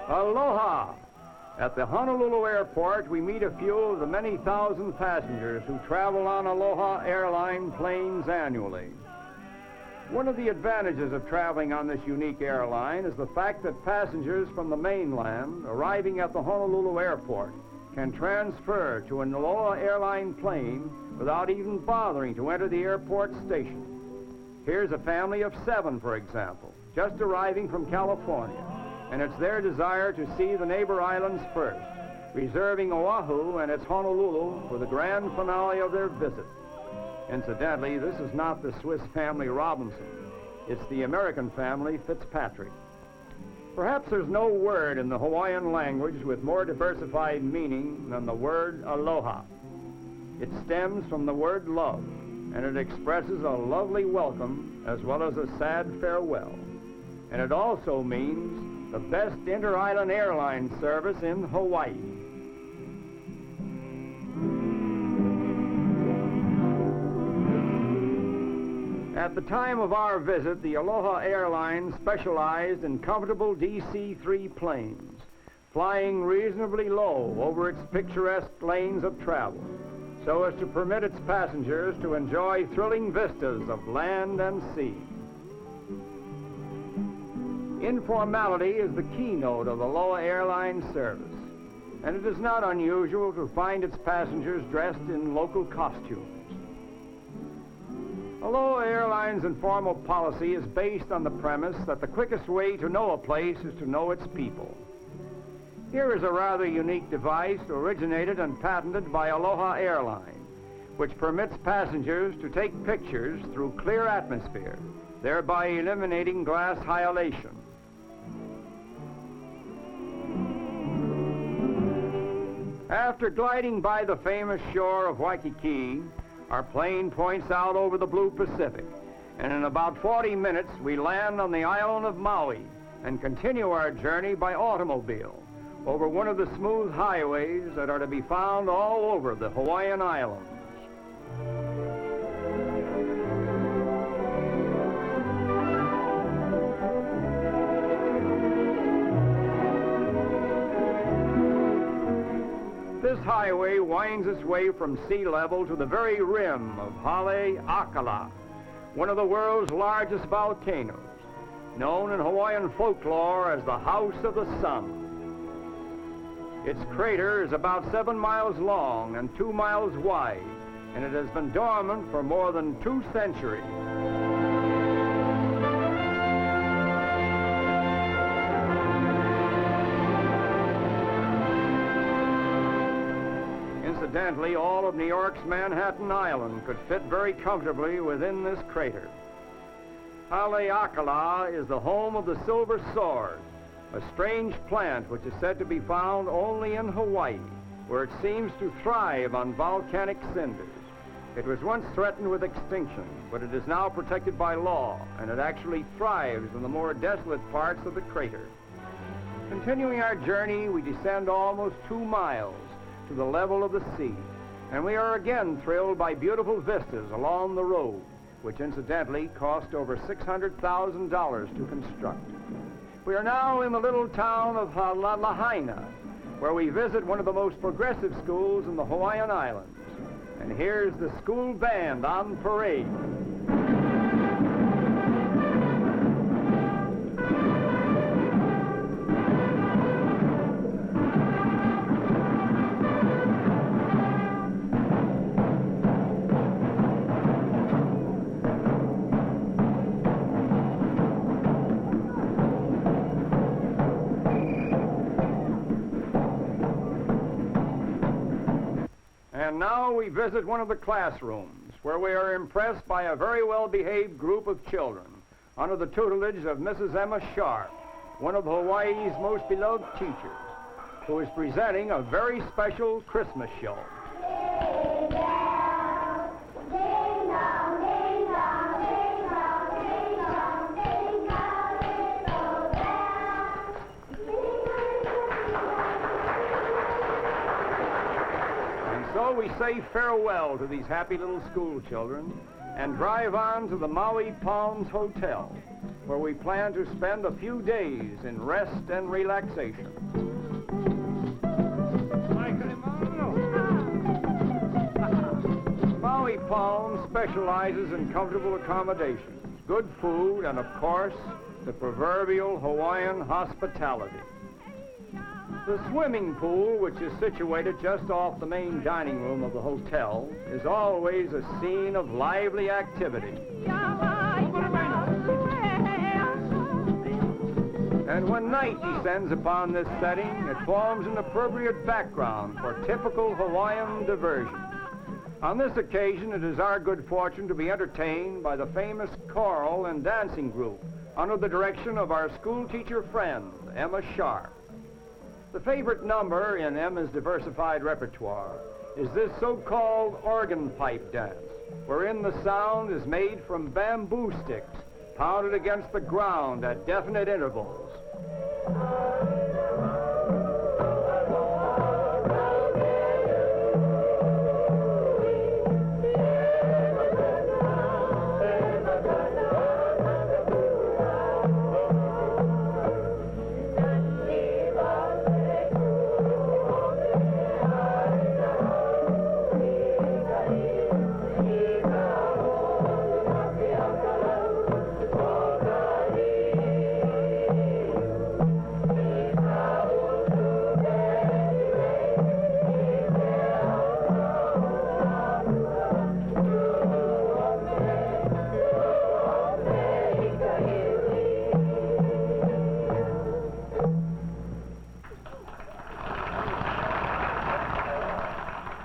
Aloha! At the Honolulu airport, we meet a few of the many thousand passengers who travel on Aloha airline planes annually. One of the advantages of traveling on this unique airline is the fact that passengers from the mainland arriving at the Honolulu airport can transfer to an Aloha airline plane without even bothering to enter the airport station. Here's a family of 7, for example, just arriving from California, and it's their desire to see the neighbor islands first, reserving Oahu and its Honolulu for the grand finale of their visit. Incidentally, this is not the Swiss family Robinson. It's the American family Fitzpatrick. Perhaps there's no word in the Hawaiian language with more diversified meaning than the word aloha. It stems from the word love, and it expresses a lovely welcome as well as a sad farewell. And it also means the best inter-island airline service in Hawaii. At the time of our visit, the Aloha Airlines specialized in comfortable DC-3 planes, flying reasonably low over its picturesque lanes of travel, so as to permit its passengers to enjoy thrilling vistas of land and sea. Informality is the keynote of Aloha Airlines service, and it is not unusual to find its passengers dressed in local costumes. Aloha Airlines' informal policy is based on the premise that the quickest way to know a place is to know its people. Here is a rather unique device originated and patented by Aloha Airlines, which permits passengers to take pictures through clear atmosphere, thereby eliminating glass hyalation. After gliding by the famous shore of Waikiki, our plane points out over the blue Pacific, and in about 40 minutes we land on the island of Maui and continue our journey by automobile over one of the smooth highways that are to be found all over the Hawaiian Islands. This highway winds its way from sea level to the very rim of Haleakala, one of the world's largest volcanoes, known in Hawaiian folklore as the House of the Sun. Its crater is about 7 miles long and 2 miles wide, and it has been dormant for more than 2 centuries. Incidentally, all of New York's Manhattan Island could fit very comfortably within this crater. Haleakala is the home of the silver sword, a strange plant which is said to be found only in Hawaii, where it seems to thrive on volcanic cinders. It was once threatened with extinction, but it is now protected by law, and it actually thrives in the more desolate parts of the crater. Continuing our journey, we descend almost 2 miles to the level of the sea, and we are again thrilled by beautiful vistas along the road, which incidentally cost over $600,000 to construct. We are now in the little town of Lahaina, where we visit one of the most progressive schools in the Hawaiian Islands. And here's the school band on parade. And now we visit one of the classrooms, where we are impressed by a very well-behaved group of children under the tutelage of Mrs. Emma Sharp, one of Hawaii's most beloved teachers, who is presenting a very special Christmas show. So we say farewell to these happy little school children and drive on to the Maui Palms Hotel, where we plan to spend a few days in rest and relaxation. Maui Palm specializes in comfortable accommodations, good food, and of course, the proverbial Hawaiian hospitality. The swimming pool, which is situated just off the main dining room of the hotel, is always a scene of lively activity. And when night descends upon this setting, it forms an appropriate background for typical Hawaiian diversion. On this occasion, it is our good fortune to be entertained by the famous choral and dancing group under the direction of our school teacher friend, Emma Sharp. The favorite number in Emma's diversified repertoire is this so-called organ pipe dance, wherein the sound is made from bamboo sticks pounded against the ground at definite intervals.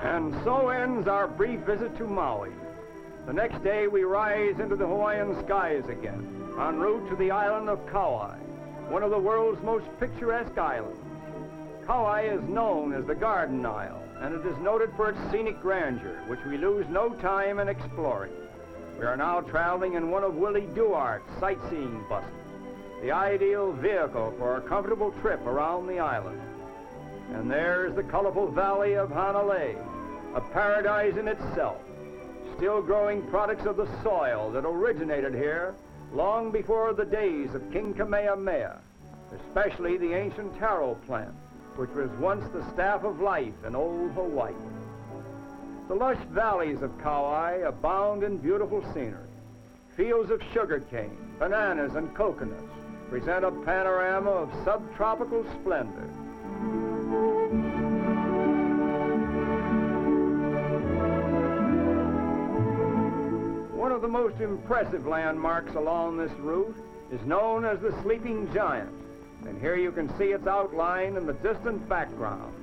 And so ends our brief visit to Maui. The next day we rise into the Hawaiian skies again, en route to the island of Kauai, one of the world's most picturesque islands. Kauai is known as the Garden Isle, and it is noted for its scenic grandeur, which we lose no time in exploring. We are now traveling in one of Willie Duart's sightseeing buses, the ideal vehicle for a comfortable trip around the island. And there's the colorful valley of Hanalei, a paradise in itself, still growing products of the soil that originated here long before the days of King Kamehameha, especially the ancient taro plant, which was once the staff of life in old Hawaii. The lush valleys of Kauai abound in beautiful scenery. Fields of sugarcane, bananas, and coconuts present a panorama of subtropical splendor. One of the most impressive landmarks along this route is known as the Sleeping Giant, and here you can see its outline in the distant background.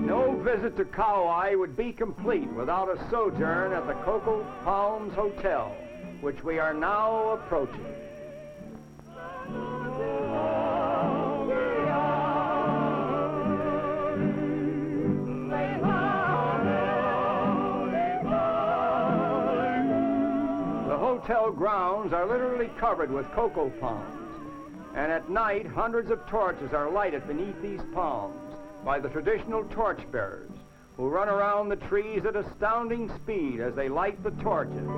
No visit to Kauai would be complete without a sojourn at the Coco Palms Hotel, which we are now approaching. Hotel grounds are literally covered with cocoa palms, and at night hundreds of torches are lighted beneath these palms by the traditional torchbearers, who run around the trees at astounding speed as they light the torches.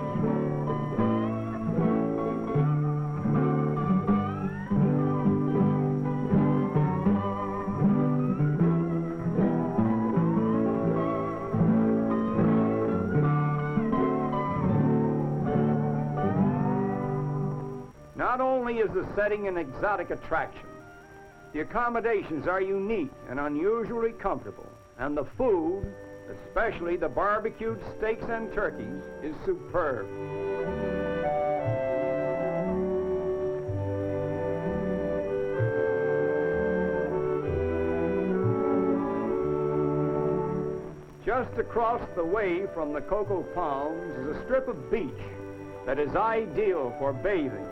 Not only is the setting an exotic attraction, the accommodations are unique and unusually comfortable, and the food, especially the barbecued steaks and turkeys, is superb. Just across the way from the Coco Palms is a strip of beach that is ideal for bathing.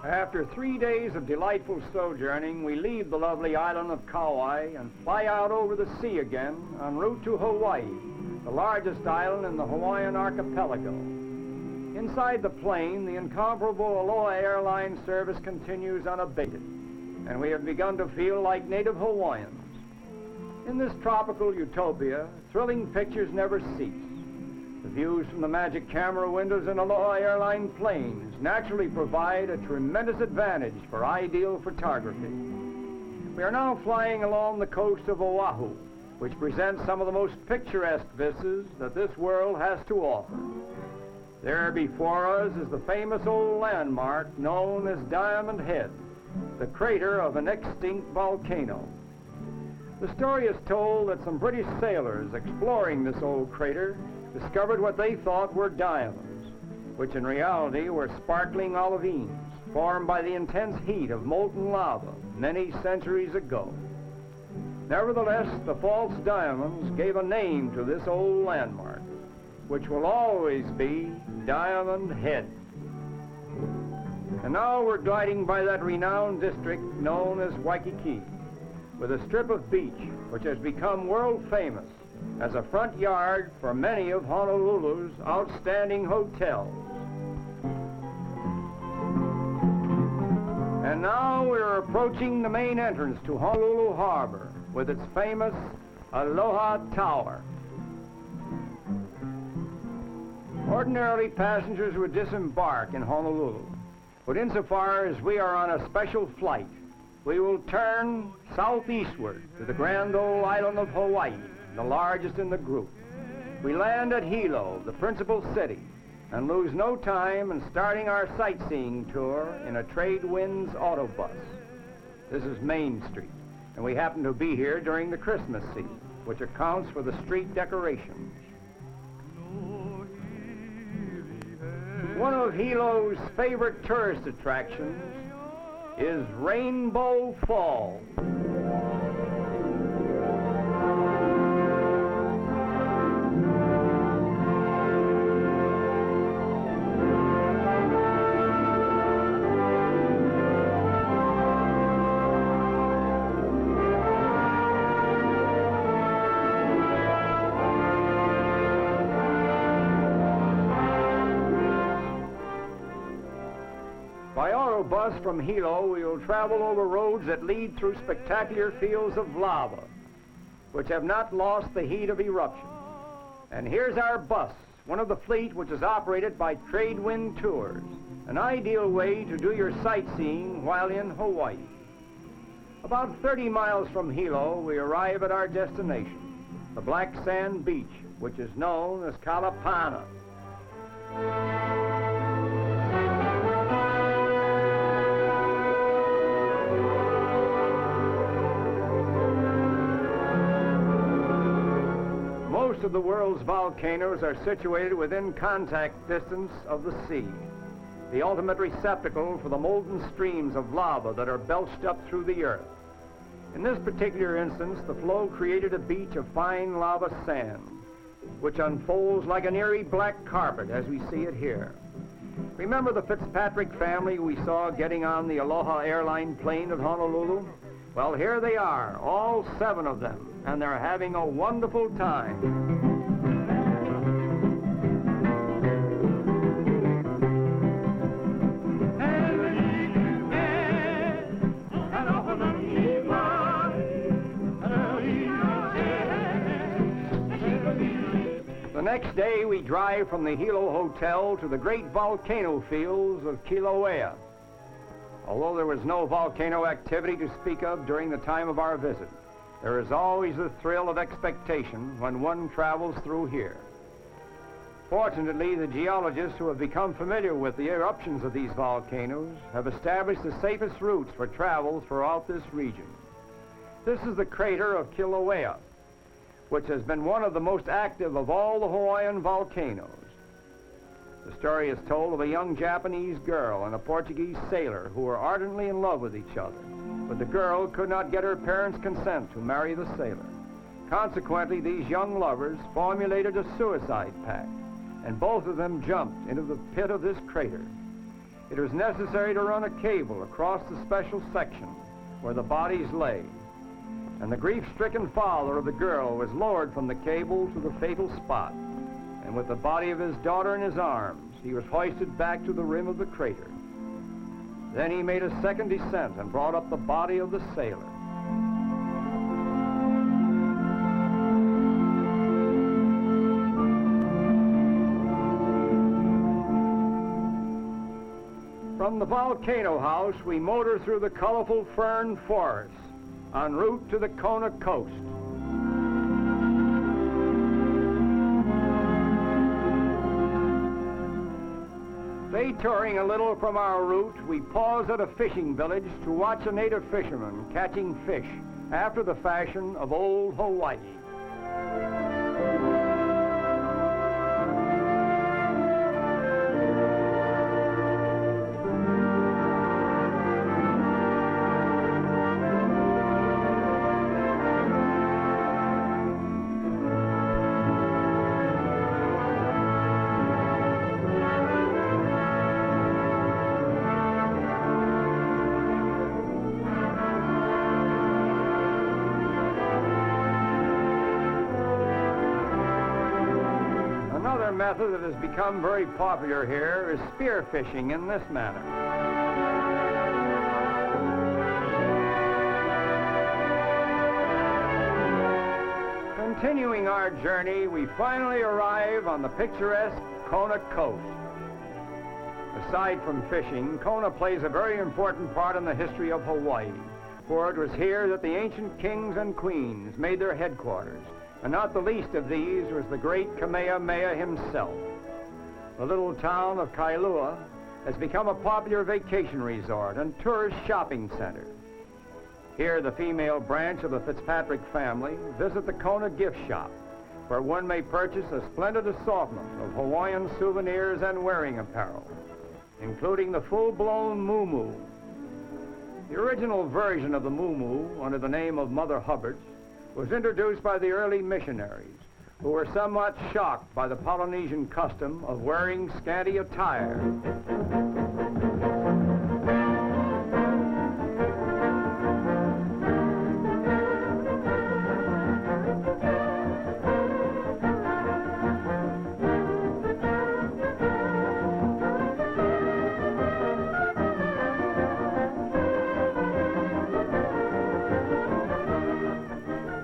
After 3 days of delightful sojourning, we leave the lovely island of Kauai and fly out over the sea again en route to Hawaii, the largest island in the Hawaiian archipelago. Inside the plane, the incomparable Aloha airline service continues unabated, and we have begun to feel like native Hawaiians. In this tropical utopia, thrilling pictures never cease. The views from the magic camera windows in Aloha airline planes naturally provide a tremendous advantage for ideal photography. We are now flying along the coast of Oahu, which presents some of the most picturesque vistas that this world has to offer. There before us is the famous old landmark known as Diamond Head, the crater of an extinct volcano. The story is told that some British sailors exploring this old crater discovered what they thought were diamonds, which in reality were sparkling olivines formed by the intense heat of molten lava many centuries ago. Nevertheless, the false diamonds gave a name to this old landmark, which will always be Diamond Head. And now we're gliding by that renowned district known as Waikiki, with a strip of beach which has become world famous as a front yard for many of Honolulu's outstanding hotels. And now we're approaching the main entrance to Honolulu Harbor with its famous Aloha Tower. Ordinarily, passengers would disembark in Honolulu, but insofar as we are on a special flight, we will turn southeastward to the grand old island of Hawaii, the largest in the group. We land at Hilo, the principal city, and lose no time in starting our sightseeing tour in a Trade Winds autobus. This is Main Street, and we happen to be here during the Christmas season, which accounts for the street decorations. One of Hilo's favorite tourist attractions is Rainbow Falls. By autobus from Hilo, we will travel over roads that lead through spectacular fields of lava, which have not lost the heat of eruption. And here's our bus, one of the fleet which is operated by Trade Wind Tours, an ideal way to do your sightseeing while in Hawaii. About 30 miles from Hilo, we arrive at our destination, the Black Sand Beach, which is known as Kalapana. Most of the world's volcanoes are situated within contact distance of the sea, the ultimate receptacle for the molten streams of lava that are belched up through the earth. In this particular instance, the flow created a beach of fine lava sand, which unfolds like an eerie black carpet as we see it here. Remember the Fitzpatrick family we saw getting on the Aloha airline plane at Honolulu? Well, here they are, all 7 of them, and they're having a wonderful time. The next day, we drive from the Hilo Hotel to the great volcano fields of Kilauea. Although there was no volcano activity to speak of during the time of our visit, there is always the thrill of expectation when one travels through here. Fortunately, the geologists who have become familiar with the eruptions of these volcanoes have established the safest routes for travel throughout this region. This is the crater of Kilauea, which has been one of the most active of all the Hawaiian volcanoes. The story is told of a young Japanese girl and a Portuguese sailor who were ardently in love with each other, but the girl could not get her parents' consent to marry the sailor. Consequently, these young lovers formulated a suicide pact, and both of them jumped into the pit of this crater. It was necessary to run a cable across the special section where the bodies lay. and the grief-stricken father of the girl was lowered from the cable to the fatal spot, and with the body of his daughter in his arms, he was hoisted back to the rim of the crater. Then he made a second descent and brought up the body of the sailor. From the volcano house, we motor through the colorful fern forests en route to the Kona coast. Detouring a little from our route, we pause at a fishing village to watch a native fisherman catching fish after the fashion of old Hawaii. Method that has become very popular here is spear fishing in this manner. Continuing our journey, we finally arrive on the picturesque Kona coast. Aside from fishing, Kona plays a very important part in the history of Hawaii, for it was here that the ancient kings and queens made their headquarters. And not the least of these was the great Kamehameha himself. The little town of Kilauea has become a popular vacation resort and tourist shopping center. Here, the female branch of the Fitzpatrick family visit the Kona gift shop, where one may purchase a splendid assortment of Hawaiian souvenirs and wearing apparel, including the full-blown muumuu. The original version of the muumuu, under the name of Mother Hubbard's, was introduced by the early missionaries, who were somewhat shocked by the Polynesian custom of wearing scanty attire.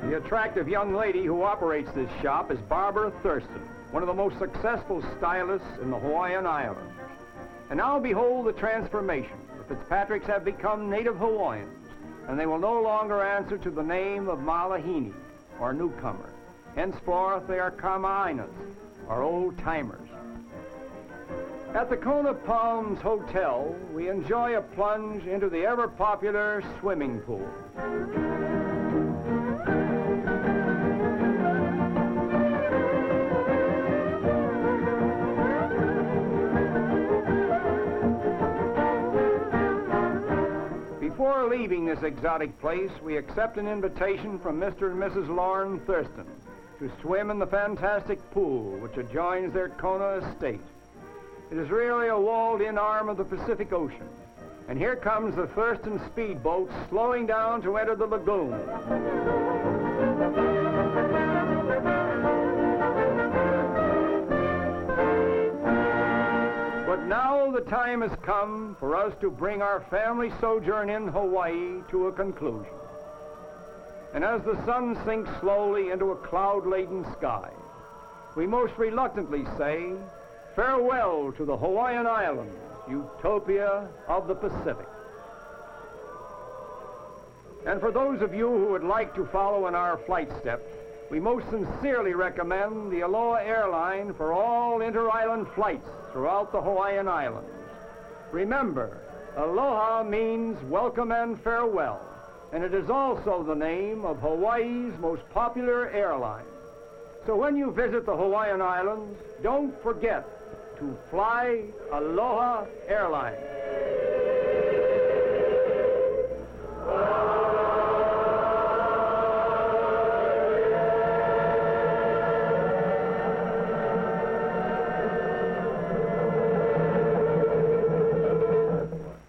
The attractive young lady who operates this shop is Barbara Thurston, one of the most successful stylists in the Hawaiian Islands. And now behold the transformation. The Fitzpatricks have become native Hawaiians, and they will no longer answer to the name of Malahini, or newcomer. Henceforth, they are Kamainas, or old-timers. At the Kona Palms Hotel, we enjoy a plunge into the ever-popular swimming pool. Before leaving this exotic place, we accept an invitation from Mr. and Mrs. Lauren Thurston to swim in the fantastic pool which adjoins their Kona estate. It is really a walled-in arm of the Pacific Ocean, and here comes the Thurston speedboat slowing down to enter the lagoon. But now the time has come for us to bring our family sojourn in Hawaii to a conclusion. And as the sun sinks slowly into a cloud-laden sky, we most reluctantly say, farewell to the Hawaiian Islands, utopia of the Pacific. And for those of you who would like to follow in our flight steps, we most sincerely recommend the Aloha airline for all inter-island flights throughout the Hawaiian Islands. Remember, aloha means welcome and farewell, and it is also the name of Hawaii's most popular airline. So when you visit the Hawaiian Islands, don't forget to fly Aloha Airlines.